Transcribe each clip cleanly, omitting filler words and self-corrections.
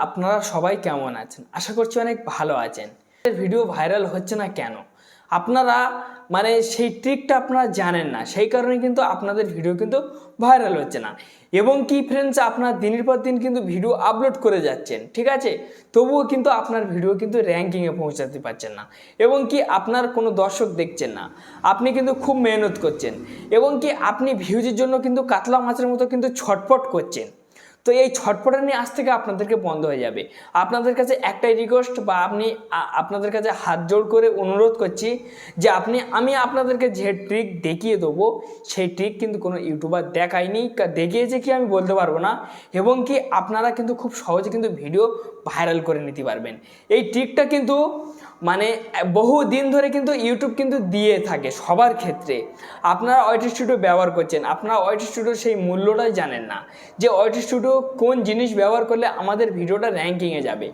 আপনারা সবাই কেমন আছেন? আশা করছি অনেক ভালো আছেন। ভিডিও ভাইরাল হচ্ছে না কেন? আপনারা সেই ট্রিকটা আপনারা জানেন না, সেই কারণে কিন্তু আপনাদের ভিডিও কিন্তু ভাইরাল হচ্ছে না। এবং কি ফ্রেন্ডস, আপনারা দিনের পর দিন কিন্তু ভিডিও আপলোড করে যাচ্ছেন, ঠিক আছে, তবুও কিন্তু আপনার ভিডিও কিন্তু র্যাঙ্কিংয়ে পৌঁছাতে পারছেন না, এবং কি আপনার কোনো দর্শক দেখছেন না। আপনি কিন্তু খুব মেহনত করছেন, এবং কি আপনি ভিউজের জন্য কিন্তু কাতলা মাছের মতো কিন্তু ছটফট করছেন। তো এই ছটফটানি আজ থেকে আপনাদেরকে বন্ধ হয়ে যাবে। আপনাদের কাছে একটাই রিকোয়েস্ট, বা আপনাদের কাছে হাত জোড় করে অনুরোধ করছি যে আমি আপনাদেরকে যে ট্রিক দেখিয়ে দেবো, সেই ট্রিক কিন্তু কোনো ইউটিউবার দেখায়নি, দেখিয়েছে কি আমি বলতে পারবো না। এবং কি আপনারা কিন্তু খুব সহজে কিন্তু ভিডিও ভাইরাল করে নিতে পারবেন। এই ট্রিকটা কিন্তু বহু দিন ধরে কিন্তু ইউটিউব কিন্তু দিয়ে থাকে সবার ক্ষেত্রে। আপনারা ওয়াইটি স্টুডিও ব্যবহার করছেন, আপনারা ওয়াইটি স্টুডিওর সেই মূল্যটাই জানেন না, যে ওয়াইটি স্টুডিও কোন জিনিস ব্যবহার করলে আমাদের ভিডিওটা র্যাঙ্কিংয়ে যাবে।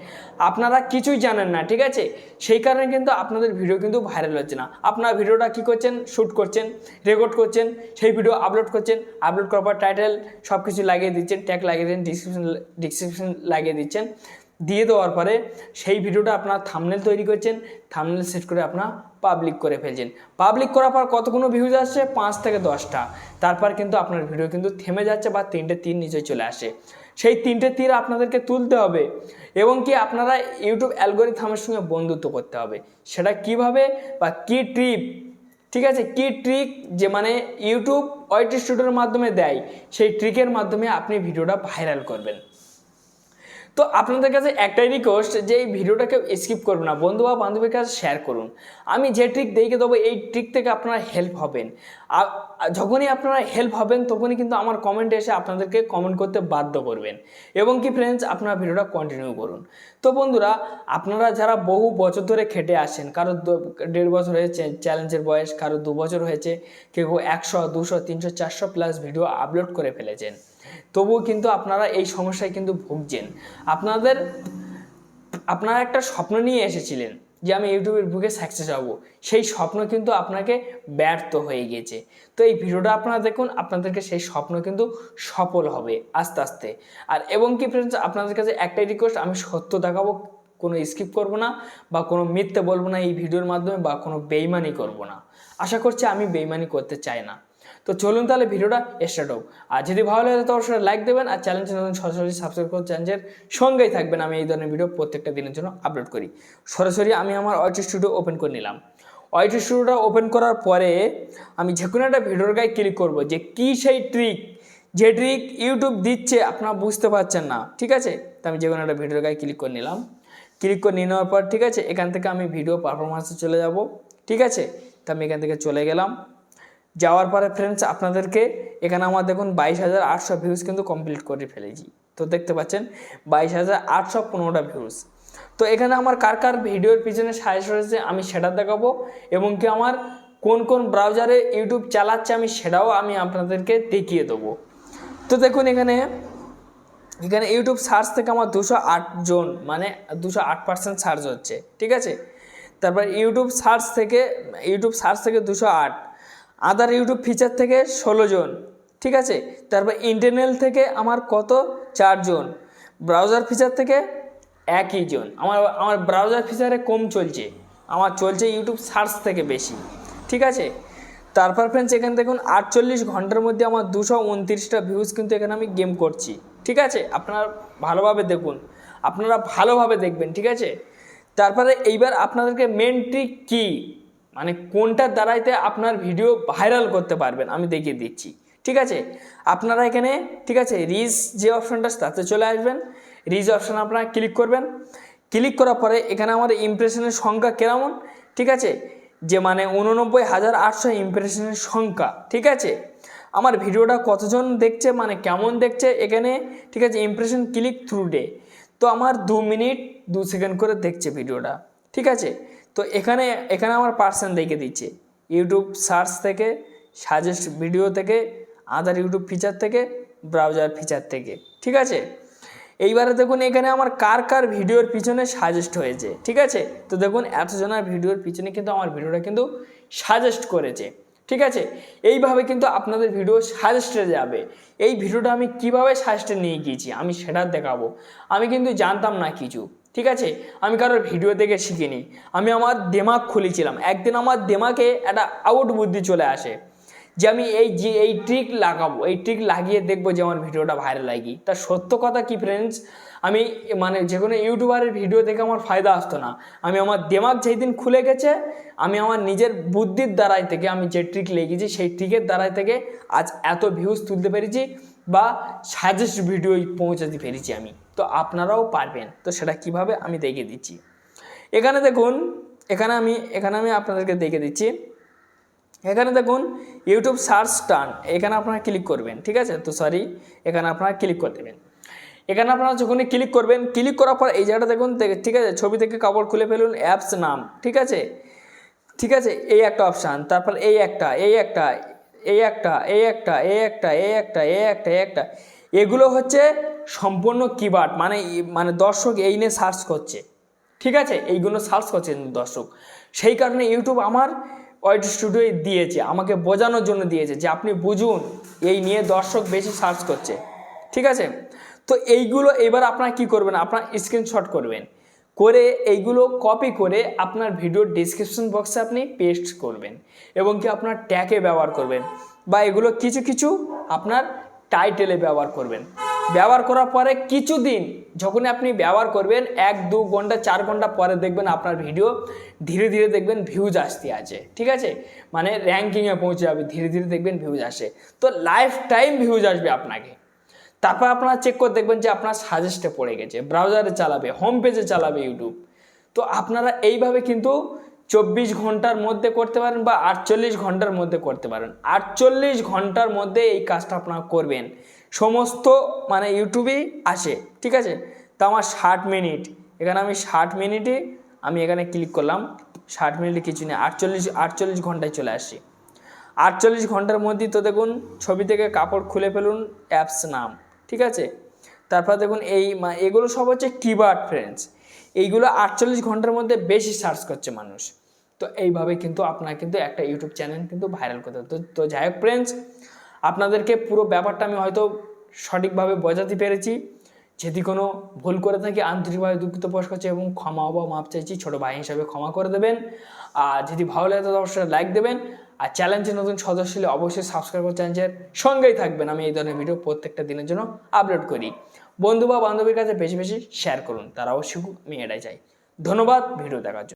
আপনারা কিছুই জানেন না, ঠিক আছে, সেই কারণে কিন্তু আপনাদের ভিডিও কিন্তু ভাইরাল হচ্ছে না। আপনারা ভিডিওটা কী করছেন? শ্যুট করছেন, রেকর্ড করছেন, সেই ভিডিও আপলোড করছেন, আপলোড করার পর টাইটেল সব কিছু লাগিয়ে দিচ্ছেন, ট্যাগ লাগিয়ে দিচ্ছেন, ডিসক্রিপশন লাগিয়ে দিচ্ছেন। দিয়ে দেওয়ার পরে সেই ভিডিওটা আপনার থাম্বনেল তৈরি করছেন, থাম্বনেল সেট করে আপনার পাবলিক করে ফেলছেন। পাবলিক করার পর কতগুলো ভিউজ আসছে? 5 থেকে 10টা। তারপর কিন্তু আপনার ভিডিও কিন্তু থেমে যাচ্ছে, বা 3টে তীর নিচে চলে আসে। সেই 3টে তীর আপনাদেরকে তুলতে হবে, এবং কি আপনারা ইউটিউব অ্যালগরিথমের সঙ্গে বন্ধুত্ব করতে হবে। সেটা কিভাবে, বা কী ট্রিক, ঠিক আছে, কী ট্রিক যে ইউটিউব ওয়াইটি স্টুডিওর মাধ্যমে দেয়, সেই ট্রিকের মাধ্যমে আপনি ভিডিওটা ভাইরাল করবেন। তো আপনাদের কাছে একটাই রিকোয়েস্ট, যে এই ভিডিওটা কেউ স্কিপ করবেন না, বন্ধু বা বান্ধবীর কাছে শেয়ার করুন। আমি যে ট্রিক দেখিয়ে দেবো, এই ট্রিক থেকে আপনারা হেল্প হবেন। যখনই আপনারা হেল্প হবেন, তখনই কিন্তু আমার কমেন্টে এসে আপনাদেরকে কমেন্ট করতে বাধ্য করবেন। এবং কি ফ্রেন্ডস, আপনারা ভিডিওটা কন্টিনিউ করুন। তো বন্ধুরা, আপনারা যারা বহু বছর ধরে খেটে আসেন, কারো 1.5 বছর হয়েছে চ্যালেঞ্জের বয়স, কারো 2 বছর হয়েছে, কেউ 100, 200, 300, 400 প্লাস ভিডিও আপলোড করে ফেলেছেন, তবুও কিন্তু আপনারা এই সমস্যায় কিন্তু ভুগছেন। আপনারা একটা স্বপ্ন নিয়ে এসেছিলেন যে আমি ইউটিউবের বুকে সাকসেস হব, সেই স্বপ্ন কিন্তু আপনাকে ব্যর্থ হয়ে গেছে। তো এই ভিডিওটা আপনারা দেখুন, আপনাদেরকে সেই স্বপ্ন কিন্তু সফল হবে আস্তে আস্তে। আর এবং কি ফ্রেন্ডস, আপনাদের কাছে একটাই রিকোয়েস্ট, আমি সত্য দেখাবো, কোনো স্কিপ করব না, বা কোনো মিথ্যে বলবো না এই ভিডিওর মাধ্যমে, বা কোনো বেইমানি করব না। আশা করছি আমি বেইমানি করতে চাই না। তো চলুন তাহলে ভিডিওটা স্টার্ট হোক। আর যদি ভালো লাগে তো অবশ্যই লাইক দেবেন, আর চ্যানেলটি নতুন সরাসরি সাবস্ক্রাইব করে চ্যানেলের সঙ্গেই থাকবেন। আমি এই ধরনের ভিডিও প্রত্যেকটা দিনের জন্য আপলোড করি। সরাসরি আমি আমার ওয়াইটি স্টুডিও ওপেন করে নিলাম। ওয়াইটি স্টুডিওটা ওপেন করার পরে আমি যে কোনো একটা ভিডিওর গায়ে ক্লিক করব, যে কী সেই ট্রিক, যে ট্রিক ইউটিউব দিচ্ছে আপনারা বুঝতে পারছেন না, ঠিক আছে। তো আমি যে কোনো একটা ভিডিওর গায়ে ক্লিক করে নিলাম। ক্লিক করে নিয়ে নেওয়ার পর, ঠিক আছে, এখান থেকে আমি ভিডিও পারফরমেন্সে চলে যাব, ঠিক আছে। তো আমি এখান থেকে চলে গেলাম। যাওয়ার পরে ফ্রেন্ডস, আপনাদেরকে এখানে আমার দেখুন 22,800 ভিউজ কিন্তু কমপ্লিট করে ফেলেছি। তো দেখতে পাচ্ছেন 22,815টা ভিউজ। তো এখানে আমার কার কার ভিডিওর পিছনে সাজেস্ট হয়েছে আমি সেটা দেখাবো, এবং কি আমার কোন কোন ব্রাউজারে ইউটিউব চালাচ্ছে আমি সেটাও আমি আপনাদেরকে দেখিয়ে দেবো। তো দেখুন এখানে ইউটিউব সার্চ থেকে আমার 208 জন, 208% সার্চ হচ্ছে, ঠিক আছে। তারপর ইউটিউব সার্চ থেকে 208, আদার ইউটিউব ফিচার থেকে 16 জন, ঠিক আছে। তারপর ইন্টারনাল থেকে আমার কত? 4 জন। ব্রাউজার ফিচার থেকে 1 জন। আমার ব্রাউজার ফিচারে কম চলছে, আমার চলছে ইউটিউব সার্চ থেকে বেশি, ঠিক আছে। তারপর ফ্রেন্ডস, এখানে দেখুন 48 ঘন্টার মধ্যে আমার 229টা ভিউজ কিন্তু এখানে আমি গেম করছি, ঠিক আছে। আপনারা ভালোভাবে দেখুন, আপনারা ভালোভাবে দেখবেন, ঠিক আছে। তারপরে এইবার আপনাদেরকে মেন ট্রিক কী, কোনটার দ্বারাইতে আপনার ভিডিও ভাইরাল করতে পারবেন আমি দেখিয়ে দিচ্ছি, ঠিক আছে। আপনারা এখানে, ঠিক আছে, রিচ যে অপশানটা তাতে চলে আসবেন। রিচ অপশান আপনারা ক্লিক করবেন। ক্লিক করার পরে এখানে আমার ইমপ্রেশনের সংখ্যা কেমন, ঠিক আছে, যে 89,800 ইমপ্রেশনের সংখ্যা, ঠিক আছে। আমার ভিডিওটা কতজন দেখছে, কেমন দেখছে এখানে, ঠিক আছে। ইমপ্রেশন ক্লিক থ্রু ডে, তো আমার 2 মিনিট 2 সেকেন্ড করে দেখছে ভিডিওটা, ঠিক আছে। তো এখানে আমার পার্সেন্ট দেখে দিচ্ছে ইউটিউব সার্চ থেকে, সাজেস্ট ভিডিও থেকে, আদার ইউটিউব ফিচার থেকে, ব্রাউজার ফিচার থেকে, ঠিক আছে। এইবারে দেখুন এখানে আমার কার কার ভিডিওর পিছনে সাজেস্ট হয়েছে, ঠিক আছে। তো দেখুন এতজনের ভিডিওর পিছনে কিন্তু আমার ভিডিওটা কিন্তু সাজেস্ট করেছে, ঠিক আছে, এইভাবে কিন্তু আপনাদের ভিডিও সাজেস্টে যাবে। এই ভিডিওটা আমি কিভাবে সাজেস্টে নিয়ে গিয়েছি আমি সেটা দেখাবো। আমি কিন্তু জানতাম না কিছু, ঠিক আছে, আমি কারোর ভিডিও দেখে শিখিনি, আমি আমার দিমাগ খুলেছিলাম। একদিন আমার দিমাগে একটা আউট বুদ্ধি চলে আসে যে আমি এই ট্রিক লাগাবো, এই ট্রিক লাগিয়ে দেখবো যে আমার ভিডিওটা ভাইরাল হয় কি। তা সত্য কথা কি ফ্রেন্ডস, আমি মানে যে কোনো ইউটিউবারের ভিডিও দেখে আমার ফায়দা আসতো না। আমি আমার দিমাগ যেই দিন খুলে গেছে, আমি আমার নিজের বুদ্ধির দ্বারাই থেকে আমি যে ট্রিক লেগেছি সেই ট্রিকের দ্বারাই থেকে আজ এত ভিউজ তুলতে পেরেছি বা সাজেস্ট ভিডিও পৌঁছাতে পেরেছি আমি। তো আপনারাও পারবেন। তো সেটা কিভাবে আমি দেখিয়ে দিচ্ছি। এখানে দেখুন, এখানে আমি আপনাদেরকে দেখিয়ে দিচ্ছি। এখানে দেখুন ইউটিউব সার্চ টার্ন, এখানে আপনারা ক্লিক করবেন, ঠিক আছে। তো সরি, এখানে আপনারা ক্লিক করে দেবেন। এখানে আপনারা যখনই ক্লিক করবেন, ক্লিক করার পর এই জায়গাটা দেখুন, ঠিক আছে, ছবি থেকে কাপড় খুলে ফেলুন, অ্যাপস নাম, ঠিক আছে, ঠিক আছে, এই একটা অপশান, তারপর এই একটা, এগুলো হচ্ছে সম্পূর্ণ কিওয়ার্ড, মানে দর্শক এই নিয়ে সার্চ করছে, ঠিক আছে, এইগুলো সার্চ করছে দর্শক। সেই কারণে ইউটিউব আমার ওয়েট স্টুডিও দিয়েছে, আমাকে বোঝানোর জন্য দিয়েছে যে আপনি বুঝুন এই নিয়ে দর্শক বেশি সার্চ করছে, ঠিক আছে। তো এইগুলো এবার আপনারা কি করবেন, আপনারা স্ক্রিনশট করবেন, করে এইগুলো কপি করে আপনার ভিডিওর ডিসক্রিপশন বক্সে আপনি পেস্ট করবেন এবং কি আপনার ট্যাগে ব্যবহার করবেন বা এগুলো কিছু কিছু আপনার টাইটেলে ব্যবহার করবেন। ব্যবহার করার পরে কিছুদিন যখন আপনি ব্যবহার করবেন, 1-2 ঘন্টা 4 ঘন্টা পরে দেখবেন আপনার ভিডিও ধীরে ধীরে দেখবেন ভিউজ আসতে আছে, ঠিক আছে, মানে র্যাঙ্কিংয়ে পৌঁছে যাবে, ধীরে ধীরে দেখবেন ভিউজ আসে। তো লাইফ টাইম ভিউজ আসবে আপনাকে। তারপর আপনারা চেক করে দেখবেন যে আপনার সাজেস্টে পড়ে গেছে, ব্রাউজারে চালাবে, হোম পেজে চালাবে ইউটিউব। তো আপনারা এইভাবে কিন্তু 24 ঘন্টার মধ্যে করতে পারেন বা 48 ঘন্টার মধ্যে করতে পারেন। 48 ঘন্টার মধ্যে এই কাজটা আপনারা করবেন, সমস্ত মানে ইউটিউবেই আসে, ঠিক আছে। তো আমার 60 মিনিট, এখানে আমি 60 মিনিটে আমি এখানে ক্লিক করলাম, 60 মিনিটে কিছু নেই, 48 ঘন্টায় চলে আসি। 48 ঘন্টার মধ্যেই তো দেখুন ছবি থেকে কাপড় খুলে ফেলুন, অ্যাপস নাম, ঠিক আছে। তারপর দেখুন এগুলো সব হচ্ছে কিওয়ার্ড ফ্রেন্ডস, এইগুলো 48 ঘন্টার মধ্যে বেশি সার্চ করছে মানুষ। তো এইভাবে কিন্তু আপনার কিন্তু একটা ইউটিউব চ্যানেল কিন্তু ভাইরাল করতে হবে। তো যাই হোক ফ্রেন্ডস, আপনাদেরকে পুরো ব্যাপারটা আমি হয়তো সঠিকভাবে বোঝাতে পেরেছি। যদি কোনো ভুল করে থাকি আন্তরিকভাবে দুঃখিত প্রকাশ করছি এবং ক্ষমা বা মাপ চাইছি, ছোটো ভাই হিসাবে ক্ষমা করে দেবেন। আর যদি ভালো লাগে তাহলে অবশ্যই লাইক দেবেন, আর চ্যানেলটি নতুন সদস্য হলে অবশ্যই সাবস্ক্রাইব করে চ্যানেলের সঙ্গেই থাকবেন। আমি এই ধরনের ভিডিও প্রত্যেকটা দিনের জন্য আপলোড করি। বন্ধু বা বান্ধবীর কাছে বেশি বেশি শেয়ার করুন, তারাও শিখুক, আমি এটাই চাই। ধন্যবাদ ভিডিও দেখার জন্য।